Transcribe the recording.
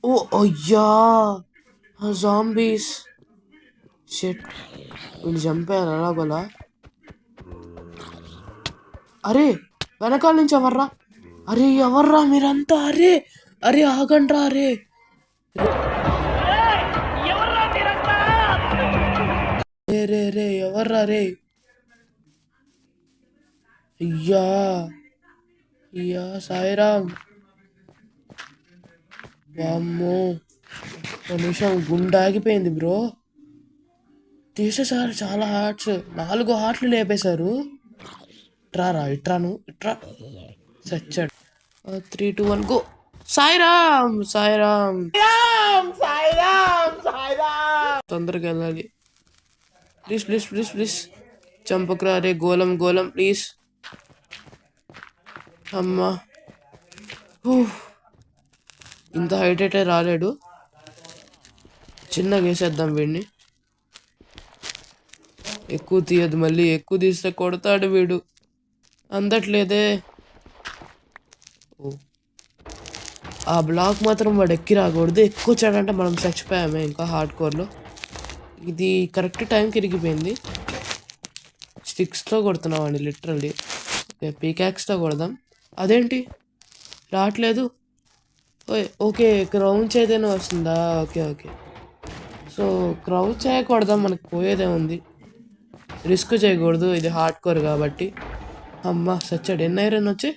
ఓ అయ్యా జాంబీస్ షెట్ వీళ్ళు చంపారు అలాగోలా. అరే వెనకాల నుంచి ఎవర్రా? అరే ఎవర్రా మీరంతా? అరే అరే ఆగండ్రా అరే రే రే రే ఎవర్రా రే? అయ్యా అయ్యా సాయిరామ్. వామ్మో ఒక నిమిషం గుండె ఆగిపోయింది బ్రో. తీసేసారు చాలా హార్ట్స్, 4 హార్ట్లు లేపేశారు. ఇట్రారా ఇట్రాను ఇట్రా సచ్చాడు. 3 2 1 గో. సాయిరామ్ సాయిరామ్ తొందరగా వెళ్ళాలి. ప్లీజ్ ప్లీజ్ ప్లీజ్ ప్లీజ్ చంపకురా రే గోలం గోలం ప్లీజ్. అమ్మా ఇంత హైట్ అయితే రాలేడు. చిన్నగా వేసేద్దాం వీడిని. ఎక్కువ తీయద్దు, మళ్ళీ ఎక్కువ తీస్తే కొడతాడు వీడు. అందట్లేదే. ఆ బ్లాక్ మాత్రం వాడు ఎక్కి రాకూడదు. ఎక్కువ వచ్చాడంటే మనం చచ్చిపోయామే ఇంకా హార్డ్ కోర్లో. ఇది కరెక్ట్ టైంకి ఇరిగిపోయింది. స్టిక్స్తో కొడుతున్నామండి లిటరల్లీ. ఓకే పీకాక్స్తో కొడదాం. అదేంటి రావట్లేదు? ఓకే క్రౌచ్ అయితేనే వస్తుందా? ఓకే ఓకే సో క్రౌచ్ చేయకూడదాం, మనకు పోయేదే ఉంది. రిస్క్ చేయకూడదు, ఇది హార్డ్ కోర్ కాబట్టి. అమ్మ సచ్చాడు. ఎన్ని ఐరన్ వచ్చి